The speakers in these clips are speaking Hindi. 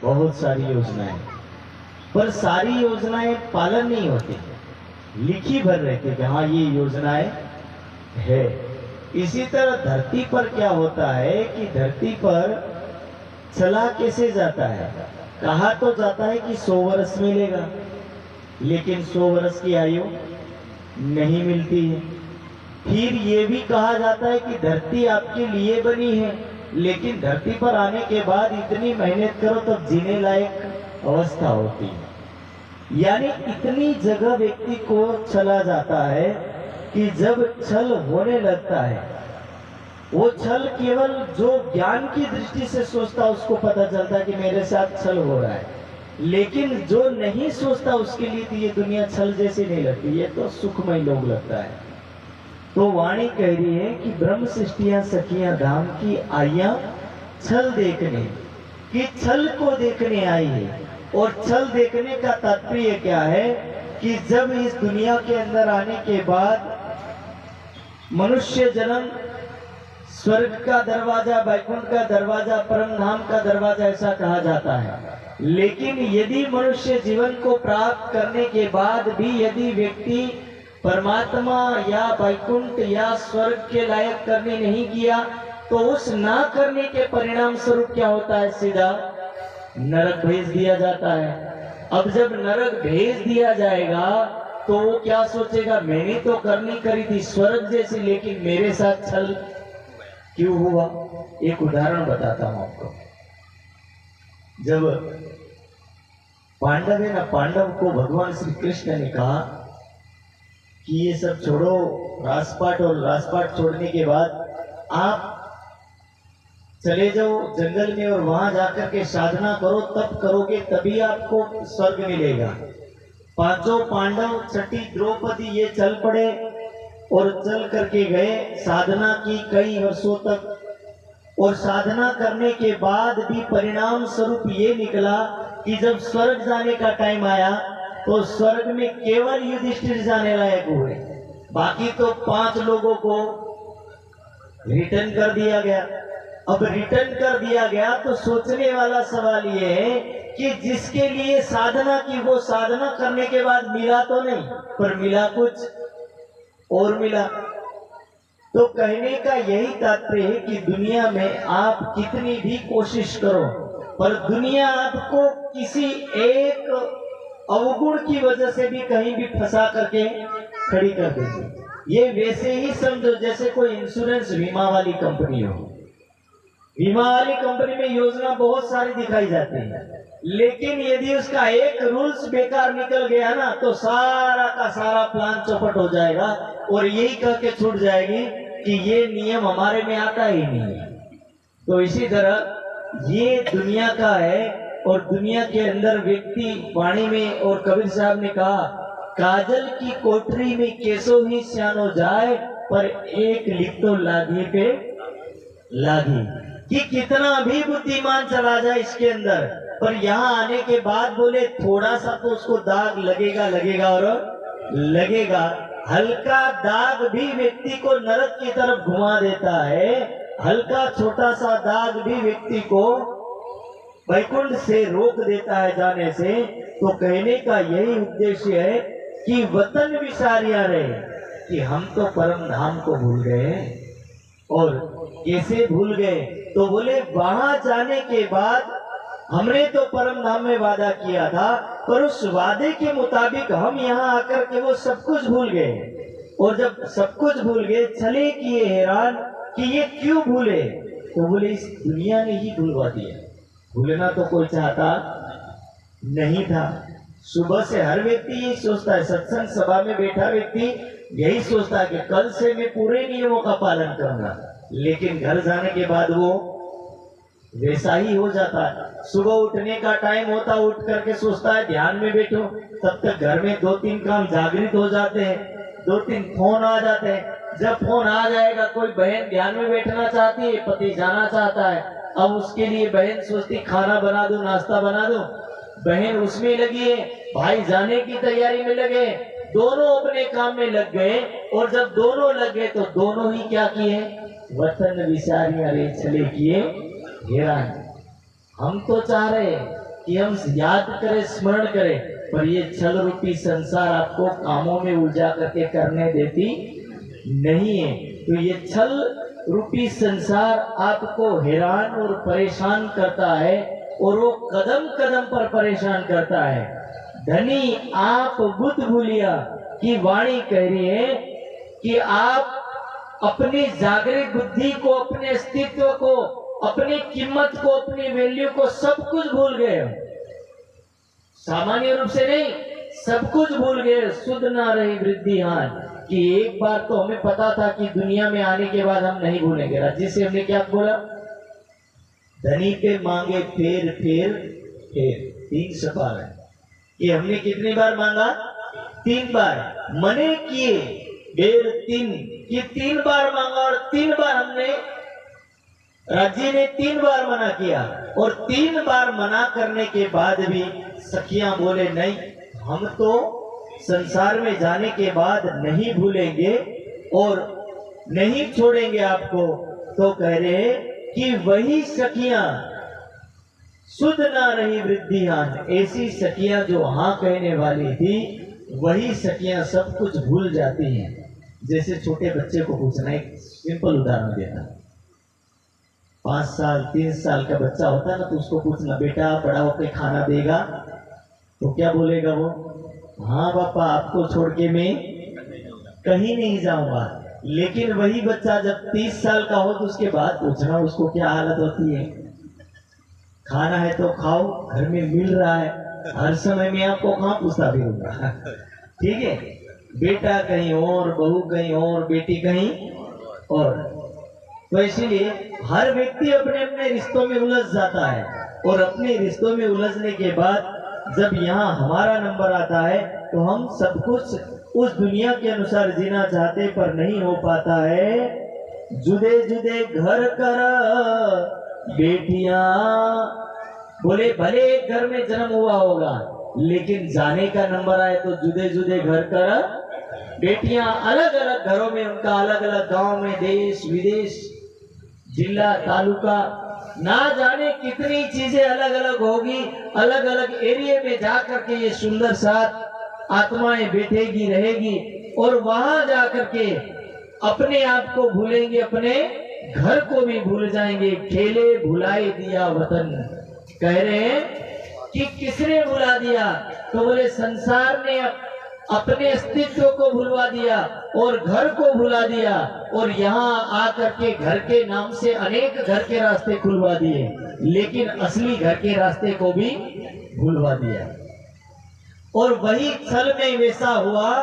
बहुत सारी योजनाएं, पर सारी योजनाएं पालन नहीं होती, लिखी भर रहती कि हाँ ये योजनाएं है। इसी तरह धरती पर क्या होता है कि धरती पर चला कैसे जाता है, कहा तो जाता है कि 100 वर्ष मिलेगा, लेकिन 100 वर्ष की आयु नहीं मिलती है। फिर ये भी कहा जाता है कि धरती आपके लिए बनी है, लेकिन धरती पर आने के बाद इतनी मेहनत करो तब जीने लायक अवस्था होती है। यानी इतनी जगह व्यक्ति को चला जाता है कि जब छल होने लगता है, वो छल केवल जो ज्ञान की दृष्टि से सोचता उसको पता चलता है कि मेरे साथ छल हो रहा है, लेकिन जो नहीं सोचता उसके लिए तो ये दुनिया छल जैसी नहीं लगती, ये तो सुखमय लोग लगता है। तो वाणी कह रही है कि ब्रह्म सृष्टियां सखियां धाम की आइया छल देखने, कि छल को देखने आई है। और छल देखने का तात्पर्य क्या है कि जब इस दुनिया के अंदर आने के बाद मनुष्य जन्म, स्वर्ग का दरवाजा, वैकुंठ का दरवाजा, परम धाम का दरवाजा ऐसा कहा जाता है, लेकिन यदि मनुष्य जीवन को प्राप्त करने के बाद भी यदि व्यक्ति परमात्मा या वैकुंठ या स्वर्ग के लायक करने नहीं किया, तो उस ना करने के परिणाम स्वरूप क्या होता है, सीधा नरक भेज दिया जाता है। अब जब नरक भेज दिया जाएगा तो वो क्या सोचेगा, मैंने तो करनी करी थी स्वर्ग जैसी, लेकिन मेरे साथ छल क्यों हुआ। एक उदाहरण बताता हूं आपको। जब पांडव है ना, पांडव को भगवान श्री कृष्ण ने कहा कि ये सब छोड़ो राजपाट, और राजपाट छोड़ने के बाद आप चले जाओ जंगल में और वहां जाकर के साधना करो, तब करोगे तभी आपको स्वर्ग मिलेगा। पांचों पांडव, छठी द्रौपदी, ये चल पड़े और चल करके गए, साधना की कई वर्षों तक, और साधना करने के बाद भी परिणाम स्वरूप ये निकला कि जब स्वर्ग जाने का टाइम आया तो स्वर्ग में केवल युधिष्ठिर जाने लायक हुए, बाकी तो 5 लोगों को रिटर्न कर दिया गया। अब रिटर्न कर दिया गया तो सोचने वाला सवाल ये है कि जिसके लिए साधना की, वो साधना करने के बाद मिला तो नहीं, पर मिला कुछ और मिला। तो कहने का यही तात्पर्य है कि दुनिया में आप कितनी भी कोशिश करो, पर दुनिया आपको किसी एक अवगुण की वजह से भी कहीं भी फंसा करके खड़ी कर देगी। ये वैसे ही समझो जैसे कोई इंश्योरेंस बीमा वाली कंपनी हो। बीमा वाली कंपनी में योजना बहुत सारी दिखाई जाती है, लेकिन यदि उसका एक रूल्स बेकार निकल गया ना तो सारा का सारा प्लान चौपट हो जाएगा, और यही कह के छूट जाएगी कि ये नियम हमारे में आता ही नहीं है। तो इसी तरह ये दुनिया का है, और दुनिया के अंदर व्यक्ति, वाणी में और कबीर साहब ने कहा, काजल की कोठरी में केसो ही स्यानो जाए, पर एक लिख तो लागी पे लागी, कि कितना भी बुद्धिमान चला जाए इसके अंदर, पर यहाँ आने के बाद बोले थोड़ा सा तो उसको दाग लगेगा लगेगा और लगेगा। हल्का दाग भी व्यक्ति को नरक की तरफ घुमा देता है, हल्का छोटा सा दाग भी व्यक्ति को वैकुंठ से रोक देता है जाने से। तो कहने का यही उद्देश्य है कि वतन विसारिया रहे, कि हम तो परम धाम को भूल गए। और कैसे भूल गए, तो बोले वहां जाने के बाद हमने तो परम धाम में वादा किया था, पर उस वादे के मुताबिक हम यहाँ आकर के वो सब कुछ भूल गए। और जब सब कुछ भूल गए, चले किए हैरान कि ये क्यों भूले, तो बोले इस दुनिया ने ही भूलवा दिया। भूलना तो कोई चाहता नहीं था। सुबह से हर व्यक्ति यही सोचता है, सत्संग सभा में बैठा व्यक्ति यही सोचता है कि कल से मैं पूरे नियमों का पालन करूंगा, लेकिन घर जाने के बाद वो वैसा ही हो जाता है। सुबह उठने का टाइम होता, उठ करके सोचता है ध्यान में बैठो, तब तक घर में 2-3 काम जागृत हो जाते हैं, 2-3 फोन आ जाते हैं। जब फोन आ जाएगा, कोई बहन ध्यान में बैठना चाहती है, पति जाना चाहता है, अब उसके लिए बहन सोचती खाना बना दो, नाश्ता बना दो, बहन उसमें लगी है, भाई जाने की तैयारी में लगे, दोनों अपने काम में लग गए। और जब दोनों लग गए तो दोनों ही क्या किए, वतन विसारिया रे चले किए हैरान। हम तो चाह रहे कि हम याद करें, स्मरण करें, पर ये छल रूपी संसार आपको कामों में उलझा करके करने देती नहीं है। तो ये छल रूपी संसार आपको हैरान और परेशान करता है, और वो कदम कदम पर परेशान करता है। धनी आप बुद्ध भूलिया की वाणी कह रही है कि आप अपनी जागृत बुद्धि को, अपने अस्तित्व को, अपनी कीमत को, अपनी वैल्यू को, सब कुछ भूल गए हो। सामान्य रूप से नहीं, सब कुछ भूल गए। सुध ना रही वृद्धिहान, कि एक बार तो हमें पता था कि दुनिया में आने के बाद हम नहीं भूलेंगे। राज्य से हमने क्या बोला? धनी पे मांगे फेर फेर फेर, 3 सवाल है। ये हमने कितनी बार मांगा? 3 बार। मने किए बेर 3, ये 3 बार मांगा, और 3 बार हमने, राज्य ने 3 बार मना किया, और 3 बार मना करने के बाद भी सखियां बोले नहीं, हम तो संसार में जाने के बाद नहीं भूलेंगे और नहीं छोड़ेंगे आपको। तो कह रहे कि वही सखियां सुध ना रही वृद्धिहान, ऐसी सखियां जो हाँ कहने वाली थी, वही सखियां सब कुछ भूल जाती हैं। जैसे छोटे बच्चे को पूछना, एक सिंपल उदाहरण देना, 5 साल 3 साल का बच्चा होता है ना, तो उसको पूछना, बेटा बड़ा होकर खाना देगा? तो क्या बोलेगा वो? हाँ पापा, आपको छोड़ के मैं कहीं नहीं जाऊंगा। लेकिन वही बच्चा जब 30 साल का हो, तो उसके बाद पूछना उसको क्या हालत होती है। खाना है तो खाओ, घर में मिल रहा है, हर समय में आपको कहाँ पूछता भी होगा। ठीक है, बेटा कहीं और, बहू कहीं और, बेटी कहीं और। तो इसीलिए हर व्यक्ति अपने अपने रिश्तों में उलझ जाता है, और अपने रिश्तों में उलझने के बाद जब यहाँ हमारा नंबर आता है, तो हम सब कुछ उस दुनिया के अनुसार जीना चाहते, पर नहीं हो पाता है। जुदे जुदे घर कर बेटियां, बोले भले एक घर में जन्म हुआ होगा, लेकिन जाने का नंबर आए तो जुदे जुदे घर कर बेटियां, अलग अलग घरों में, उनका अलग अलग गांव में, देश विदेश, जिला तालुका, ना जाने कितनी चीजें अलग अलग होगी। अलग अलग एरिया में जाकर के ये सुंदर साथ आत्माएं बैठेगी, रहेगी, और वहां जाकर के अपने आप को भूलेंगे, अपने घर को भी भूल जाएंगे। खेले भुलाए दिया वतन, कह रहे हैं कि किसने भुला दिया? तो बोले संसार ने अपने अस्तित्व को भुलवा दिया और घर को भुला दिया, और यहाँ आकर के घर के नाम से अनेक घर के रास्ते खुलवा दिए, लेकिन असली घर के रास्ते को भी भुलवा दिया। और वही छल में वैसा हुआ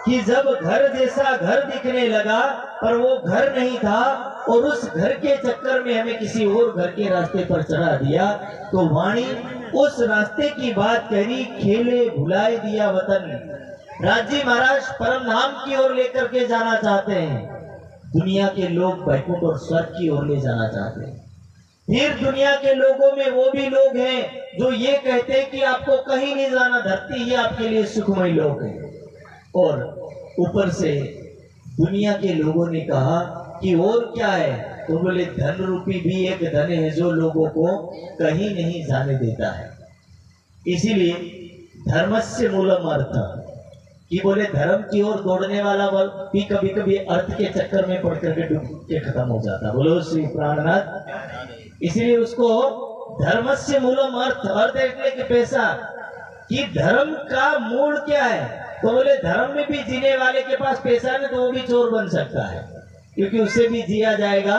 कि जब घर जैसा घर दिखने लगा, पर वो घर नहीं था, और उस घर के चक्कर में हमें किसी और घर के रास्ते पर चढ़ा दिया। तो वाणी उस रास्ते की बात करी, खेले भुलाए दिया वतन। राज्य महाराज परम धाम की ओर लेकर के जाना चाहते हैं, दुनिया के लोग वैकुंठ और स्वर्ग की ओर ले जाना चाहते हैं। फिर दुनिया के लोगों में वो भी लोग हैं जो ये कहते हैं कि आपको कहीं नहीं जाना, धरती ही आपके लिए सुखमय लोग है। और ऊपर से दुनिया के लोगों ने कहा कि और क्या है? तो बोले धन रूपी भी एक धन है जो लोगों को कहीं नहीं जाने देता है। इसीलिए धर्मस्य मूलम अर्थ, कि बोले धर्म की ओर दौड़ने वाला बल भी कभी कभी अर्थ के चक्कर में पड़ करके डूब के खत्म हो जाता। बोलो श्री प्राणनाथ। इसलिए उसको धर्मस्य मूलम अर्थ, अर्थ એટલે કે पैसा, कि धर्म का मूल क्या है? तो बोले धर्म में भी जीने वाले के पास पैसा नहीं तो वो भी चोर बन सकता है, क्योंकि उससे भी जिया जाएगा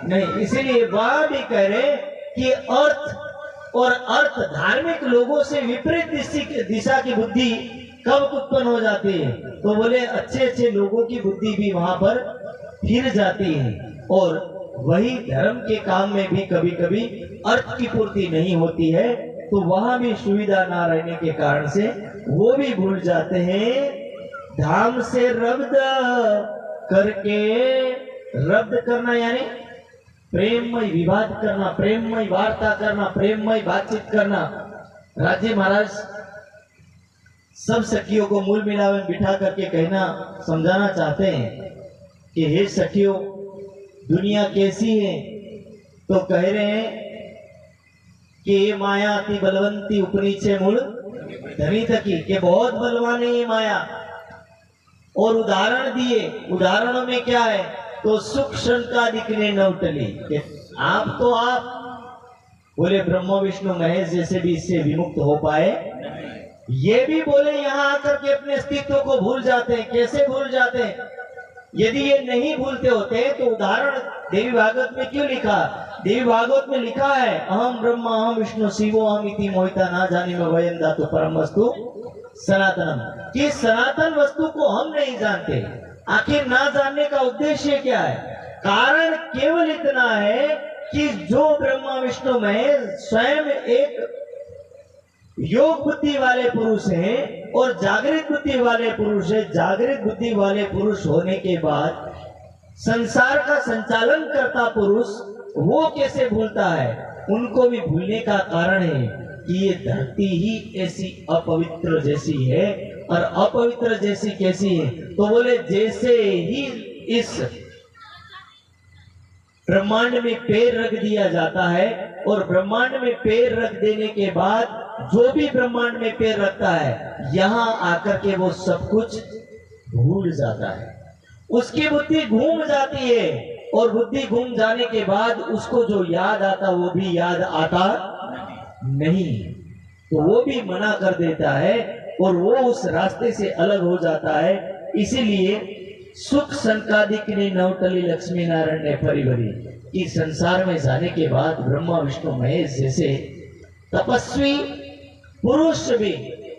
नहीं। इसीलिए वह भी कह रहे कि अर्थ और अर्थ धार्मिक लोगों से विपरीत दिशा की बुद्धि कब उत्पन्न हो जाती है? तो बोले अच्छे अच्छे लोगों की बुद्धि भी वहां पर फिर जाती है, और वही धर्म के काम में भी कभी कभी अर्थ की पूर्ति नहीं होती है, तो वहां भी सुविधा ना रहने के कारण से वो भी भूल जाते हैं। धाम से रब्द करके, रब्द करना यानी प्रेममय विवाद करना, प्रेममय वार्ता करना, प्रेममय बातचीत करना। राज्य महाराज सब सखियों को मूल मिलावे में बिठा करके कहना, समझाना चाहते हैं कि हे सखियों, दुनिया कैसी है? तो कह रहे हैं कि ये माया अति बलवंती उपरी छे मूल धनी थकी, के बहुत बलवान है ये माया। और उदाहरण दिए, उदाहरणों में क्या है, तो सुख शंका दिखने न टली, आप तो आप बोले ब्रह्मा विष्णु महेश जैसे भी इससे विमुक्त हो पाए, ये भी बोले यहां आकर के अपने अस्तित्व को भूल जाते हैं। कैसे भूल जाते हैं? यदि ये नहीं भूलते होते तो उदाहरण देवी भागवत में क्यों लिखा? देवी भागवत में लिखा है अहम ब्रह्मा अहम विष्णु शिवो अहम इति मोहिता ना जानी में वयम धातु परम वस्तु सनातनम, कि सनातन वस्तु को हम नहीं जानते। आखिर ना जानने का उद्देश्य क्या है? कारण केवल इतना है कि जो ब्रह्मा विष्णु महेश स्वयं एक योग बुद्धि वाले पुरुष हैं और जागृत बुद्धि वाले पुरुष है। जागृत बुद्धि वाले पुरुष होने के बाद संसार का संचालन करता पुरुष वो कैसे भूलता है? उनको भी भूलने का कारण है कि ये धरती ही ऐसी अपवित्र जैसी है। और अपवित्र जैसी कैसी है? तो बोले जैसे ही इस ब्रह्मांड में पैर रख दिया जाता है और ब्रह्मांड में पैर रख देने के बाद जो भी ब्रह्मांड में पैर रखता है यहां आकर के वो सब कुछ भूल जाता है, उसकी बुद्धि घूम जाती है। और बुद्धि घूम जाने के बाद उसको जो याद आता वो भी याद आता नहीं, तो वो भी मना कर देता है और वो उस रास्ते से अलग हो जाता है। इसीलिए सुख संकादिक ने नवटली लक्ष्मी नारायण ने परिवरी कि संसार में जाने के बाद ब्रह्मा विष्णु महेश जैसे तपस्वी पुरुष भी